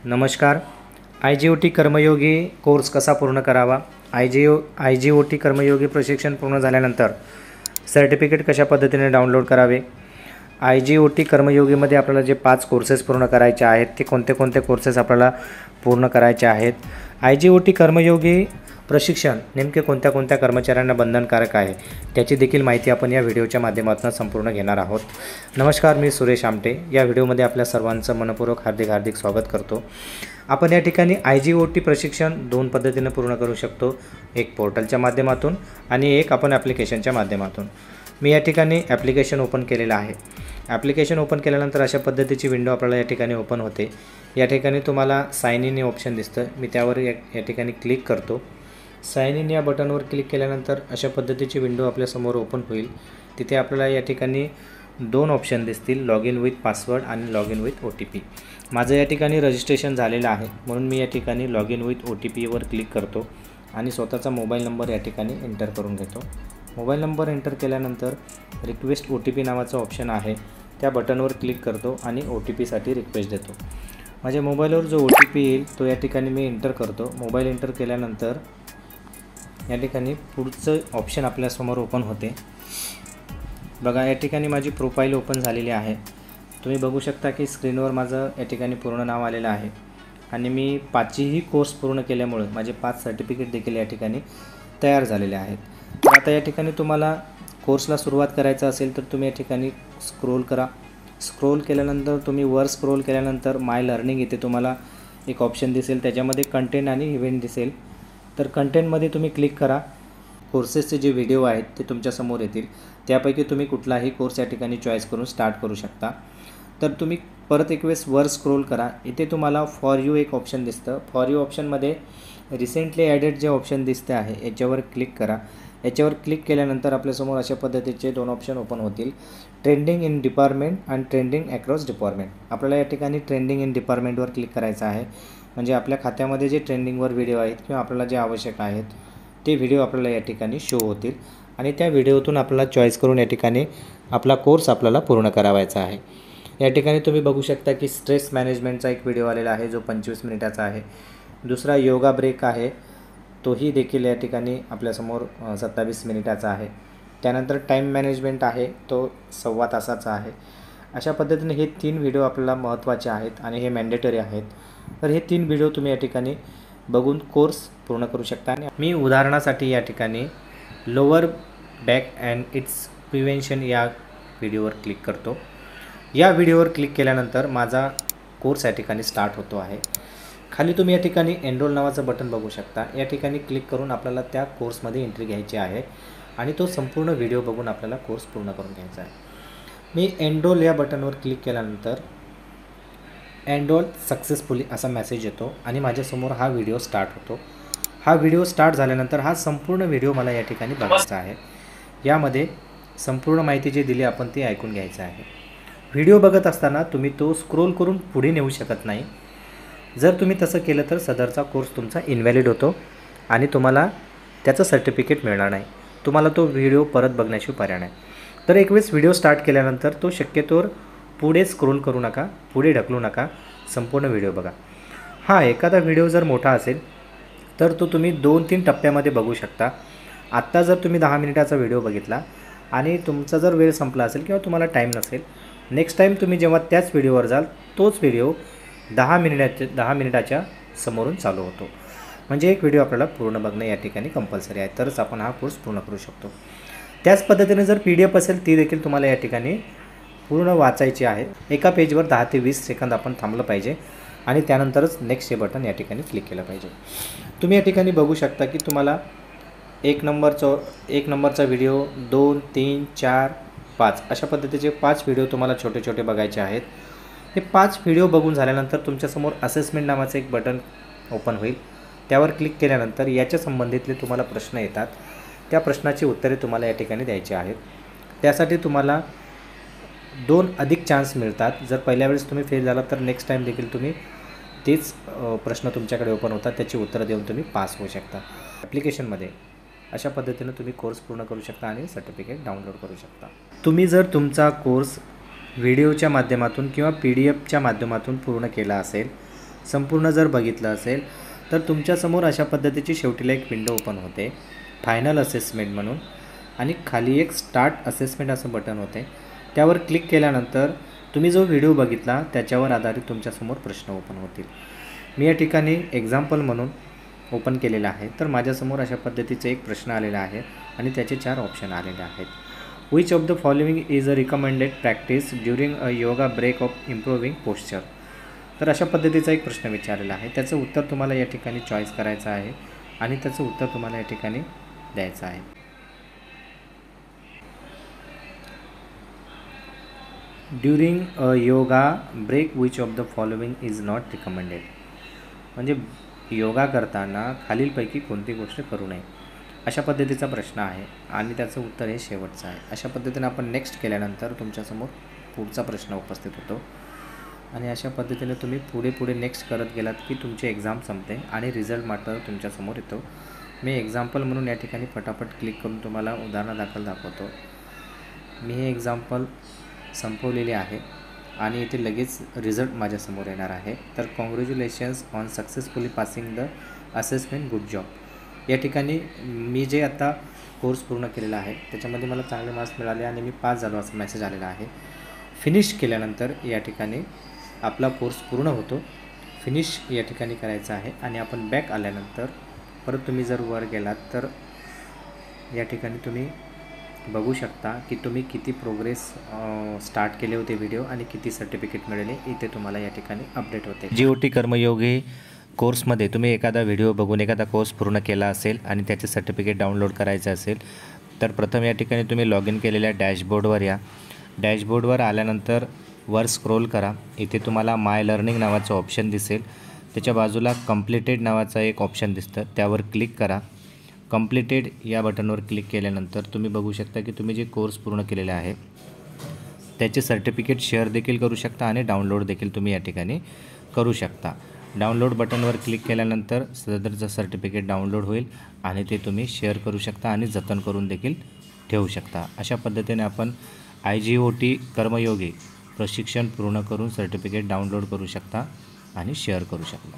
नमस्कार. IGOT कर्मयोगी course कसा पूर्ण करावा, IGOT कर्मयोगी प्रशिक्षण पूर्ण झाल्यानंतर सर्टिफिकेट कशा पद्धतीने डाउनलोड करावे, IGOT कर्मयोगीमध्ये आपल्याला जे 5 कोर्सेस पूर्ण करायचे आहेत ते कोणते कोणते कोर्सेस आपल्याला पूर्ण करायचे आहेत, IGOT कर्मयोगी प्रशिक्षण नेमके कोणत्या कोणत्या कर्मचाऱ्यांना बंधनकारक आहे त्याची देखील माहिती आपण या व्हिडिओच्या माध्यमातून संपूर्ण घेणार आहोत. नमस्कार, मी सुरेश आमटे. या व्हिडिओमध्ये आपल्या सर्वांचं मनपूर्वक हार्दिक स्वागत करतो. आपण या ठिकाणी IGOT प्रशिक्षण 2 पद्धतीने पूर्ण करू शकतो, एक पोर्टलच्या माध्यमातून आणि एक आपण ॲप्लिकेशनच्या माध्यमातून. मी या ठिकाणी ॲप्लिकेशन ओपन केलेलं आहे. ॲप्लिकेशन ओपन केल्यानंतर अशा पद्धतीची विंडो आपल्याला या ठिकाणी ओपन होते. या ठिकाणी तुम्हाला साइन इन हे ऑप्शन दिसतं. मी त्यावर या ठिकाणी क्लिक करतो. साइन इन या बटनवर क्लिक केल्यानंतर अशा पद्धतीची विंडो आपल्यासमोर ओपन होईल. तिथे आपल्याला या ठिकाणी 2 ऑप्शन दिसतील, लॉग इन विथ पासवर्ड आणि लॉग इन विथ OTP. माझं या ठिकाणी रजिस्ट्रेशन झालेलं आहे म्हणून मी या ठिकाणी लॉग इन विथ OTPवर क्लिक करतो आणि स्वतःचा मोबाईल नंबर या ठिकाणी एंटर करून घेतो. मोबाईल नंबर एंटर केल्यानंतर रिक्वेस्ट OTP नावाचं ऑप्शन आहे, त्या बटनवर क्लिक करतो आणि OTPसाठी रिक्वेस्ट देतो. माझ्या मोबाईलवर जो OTP येईल तो या ठिकाणी मी एंटर करतो. मोबाईल एंटर केल्यानंतर या ठिकाणी पुढचं ऑप्शन आपल्यासमोर ओपन होते. बघा, या ठिकाणी माझी प्रोफाईल ओपन झालेली आहे. तुम्ही बघू शकता की स्क्रीनवर माझं या ठिकाणी पूर्ण नाव आलेलं आहे आणि मी 5ही कोर्स पूर्ण केल्यामुळे माझे 5 सर्टिफिकेट देखील या ठिकाणी तयार झालेले आहेत. तर आता या ठिकाणी तुम्हाला कोर्सला सुरुवात करायचं असेल तर तुम्ही या ठिकाणी स्क्रोल करा. स्क्रोल केल्यानंतर तुम्ही वर स्क्रोल केल्यानंतर माय लर्निंग इथे तुम्हाला एक ऑप्शन दिसेल, त्याच्यामध्ये कंटेंट आणि इव्हेंट दिसेल. तर कंटेंटमध्ये तुम्ही क्लिक करा. कोर्सेसचे जे व्हिडिओ आहेत ते तुमच्यासमोर येतील, त्यापैकी तुम्ही कुठलाही कोर्स या ठिकाणी चॉईस करून स्टार्ट करू शकता. तर तुम्ही परत एक वेळेस वर स्क्रोल करा. इथे तुम्हाला फॉर यू एक ऑप्शन दिसतं. फॉर यू ऑप्शनमध्ये रिसेंटली ॲडेड जे ऑप्शन दिसते आहे याच्यावर क्लिक करा. याच्यावर क्लिक केल्यानंतर आपल्यासमोर अशा पद्धतीचे 2 ऑप्शन ओपन होतील, ट्रेंडिंग इन डिपार्टमेंट आणि ट्रेंडिंग अक्रॉस डिपार्टमेंट. आपल्याला या ठिकाणी ट्रेंडिंग इन डिपार्टमेंटवर क्लिक करायचं आहे. म्हणजे आपल्या खात्यामध्ये जे ट्रेंडिंगवर व्हिडिओ आहेत किंवा आपल्याला जे आवश्यक आहेत ते व्हिडिओ आपल्याला या ठिकाणी शो होतील आणि त्या व्हिडिओतून आपल्याला चॉईस करून या ठिकाणी आपला कोर्स आपल्याला पूर्ण करावायचा आहे. या ठिकाणी तुम्ही बघू शकता की स्ट्रेस मॅनेजमेंटचा एक व्हिडिओ आलेला आहे जो 25 मिनिटाचा आहे. दुसरा योगा ब्रेक आहे, तोही देखील या ठिकाणी आपल्यासमोर 27 मिनिटाचा आहे. त्यानंतर टाईम मॅनेजमेंट आहे, तो 1.25 तासाचा आहे. अशा पद्धतीने हे 3 व्हिडिओ आपल्याला महत्त्वाचे आहेत आणि हे मॅन्डेटरी आहेत. तर हे 3 व्हिडिओ तुम्ही या ठिकाणी बघून कोर्स पूर्ण करू शकता. आणि मी उदाहरणासाठी या ठिकाणी lower back and it's prevention या व्हिडिओवर क्लिक करतो. या व्हिडिओवर क्लिक केल्यानंतर माझा कोर्स या ठिकाणी स्टार्ट होतो आहे. खाली तुम्ही या ठिकाणी एनरोल नावाचं बटन बघू शकता. या ठिकाणी क्लिक करून आपल्याला त्या कोर्समध्ये एंट्री घ्यायची आहे आणि तो संपूर्ण व्हिडिओ बघून आपल्याला कोर्स पूर्ण करून घ्यायचा आहे. मी एनरोल या बटनवर क्लिक केल्यानंतर एनरोल सक्सेसफुली असा मेसेज येतो आणि माझ्यासमोर हा व्हिडिओ स्टार्ट होतो. हा व्हिडिओ स्टार्ट झाल्यानंतर हा संपूर्ण व्हिडिओ मला या ठिकाणी बघायचा आहे. यामध्ये संपूर्ण माहिती जी दिली आपण ती ऐकून घ्यायचं आहे. व्हिडिओ बघत असताना तुम्ही तो स्क्रोल करून पुढे नेऊ शकत नाही. जर तुम्ही तसं केलं तर सदरचा कोर्स तुमचा इनव्हॅलिड होतो आणि तुम्हाला त्याचं सर्टिफिकेट मिळणार नाही. तुम्हाला तो व्हिडिओ परत बघण्याची पर्याय नाही. तर एक वेळेस व्हिडिओ स्टार्ट केल्यानंतर तो शक्यतोवर पुढे स्क्रोल करू नका, पुढे ढकलू नका, संपूर्ण व्हिडिओ बघा. हां, एखादा व्हिडिओ जर मोठा असेल तर तो तुम्ही 2-3 टप्प्यामध्ये बघू शकता. आत्ता जर तुम्ही 10 मिनिटाचा व्हिडिओ बघितला आणि तुमचा जर वेळ संपला असेल किंवा तुम्हाला टाईम नसेल, नेक्स्ट टाईम तुम्ही जेव्हा त्याच व्हिडिओवर जाल तोच व्हिडिओ 10 मिनिटाच्या समोरून चालू होतो. म्हणजे एक व्हिडिओ आपल्याला पूर्ण बघणं या ठिकाणी कंपल्सरी आहे, तरच आपण हा कोर्स पूर्ण करू शकतो. त्याच पद्धतीने जर PDF असेल ती देखील तुम्हाला या ठिकाणी पूर्ण वाचायची आहे. एका पेजवर 10 ते 20 सेकंद आपण थांबलं पाहिजे आणि त्यानंतरच नेक्स्ट हे बटन या ठिकाणी क्लिक केलं पाहिजे. तुम्ही या ठिकाणी बघू शकता की तुम्हाला 1 नंबरचा व्हिडिओ, 2, 3, 4, 5 अशा पद्धतीचे 5 व्हिडिओ तुम्हाला छोटे छोटे बघायचे आहेत. हे 5 व्हिडिओ बघून झाल्यानंतर तुमच्यासमोर असेसमेंट नावाचं एक बटन ओपन होईल. त्यावर क्लिक केल्यानंतर याच्या संबंधितले तुम्हाला प्रश्न येतात. त्या प्रश्नाची उत्तरे तुम्हाला या ठिकाणी द्यायची आहेत. त्यासाठी तुम्हाला 2 अधिक चान्स मिळतात. जर पहिल्या वेळेस तुम्ही फेल झाला तर नेक्स्ट टाईम देखील तुम्ही तेच प्रश्न तुमच्याकडे ओपन होतात, त्याची उत्तरं देऊन तुम्ही पास होऊ शकता. ॲप्लिकेशनमध्ये अशा पद्धतीने तुम्ही कोर्स पूर्ण करू शकता आणि सर्टिफिकेट डाउनलोड करू शकता. तुम्ही जर तुमचा कोर्स व्हिडिओच्या माध्यमातून किंवा PDF च्या माध्यमातून पूर्ण केला असेल, संपूर्ण जर बघितलं असेल तर तुमच्यासमोर अशा पद्धतीची शेवटीला एक विंडो ओपन होते, फायनल असेसमेंट म्हणून, आणि खाली एक स्टार्ट असेसमेंट असं बटन होते. त्यावर क्लिक केल्यानंतर तुम्ही जो व्हिडिओ बघितला त्याच्यावर आधारित तुमच्यासमोर प्रश्न ओपन होतील. मी या ठिकाणी एक्झाम्पल म्हणून ओपन केलेला आहे. तर माझ्यासमोर अशा पद्धतीचे एक प्रश्न आलेला आहे आणि त्याचे 4 ऑप्शन आलेले आहेत. Which of the following is a recommended practice during a yoga break of improving posture. तर अशा पद्धतीचा एक प्रश्न विचारलेला आहे. त्याचं उत्तर तुम्हाला या ठिकाणी चॉईस करायचं आहे आणि त्याचं उत्तर तुम्हाला या ठिकाणी द्यायचं आहे. During a yoga break which of the following is not recommended. म्हणजे योगा करताना खालीलपैकी कोणती गोष्ट करू नये, अशा पद्धतीचा प्रश्न आहे आणि त्याचं उत्तर हे शेवटचं आहे. अशा पद्धतीने आपण नेक्स्ट केल्यानंतर तुमच्यासमोर पुढचा प्रश्न उपस्थित होतो आणि अशा पद्धतीने तुम्ही पुढे नेक्स्ट करत गेलात की तुमची एक्झाम संपते आणि रिझल्ट मात्र तुमच्यासमोर येतो. मी एक्झाम्पल म्हणून या ठिकाणी पटापट क्लिक करून तुम्हाला उदाहरणादाखल दाखवतो. मी हे एक्झाम्पल संपवलेले आहे आणि इथे लगेच रिझल्ट माझ्यासमोर येणार आहे. तर congratulations on successfully passing the assessment, good job. या ठिकाणी मी जे आता कोर्स पूर्ण केलेला आहे त्याच्यामध्ये मला चांगले मार्क्स मिळाले आणि मी पास झालो असं मेसेज आलेला आहे. फिनिश केल्यानंतर या ठिकाणी आपला कोर्स पूर्ण होतो. फिनिश या ठिकाणी करायचं आहे आणि आपण बॅक आल्यानंतर परत तुम्ही जर वर गेलात तर या ठिकाणी तुम्ही बघू शकता की तुम्ही किती प्रोग्रेस स्टार्ट केले होते व्हिडिओ आणि किती सर्टिफिकेट मिळाले, इथे तुम्हाला या ठिकाणी अपडेट होते. GOT कर्मयोगी कोर्समध्ये तुम्ही एखादा व्हिडिओ बघून एखादा कोर्स पूर्ण केला असेल आणि त्याचे सर्टिफिकेट डाउनलोड करायचं असेल तर प्रथम या ठिकाणी तुम्ही लॉग इन केलेल्या डॅशबोर्डवर या. डॅशबोर्डवर आल्यानंतर वर स्क्रोल करा. इथे तुम्हाला माय लर्निंग नावाचं ऑप्शन दिसेल. त्याच्या बाजूला कंप्लीटेड नावाचा एक ऑप्शन दिसतं, त्यावर क्लिक करा. कंप्लीटेड या बटनवर क्लिक केल्यानंतर तुम्ही बघू शकता की तुम्ही जे कोर्स पूर्ण केलेले आहे त्याचे सर्टिफिकेट शेअर देखील करू शकता आणि डाउनलोड देखील तुम्ही या ठिकाणी करू शकता. डाउनलोड बटनवर क्लिक केल्यानंतर सदरचं सर्टिफिकेट डाउनलोड होईल आणि ते तुम्ही शेअर करू शकता आणि जतन करून देखील ठेवू शकता. अशा पद्धतीने आपण IGOT कर्मयोगी प्रशिक्षण पूर्ण करून सर्टिफिकेट डाउनलोड करू शकता आणि शेअर करू शकता.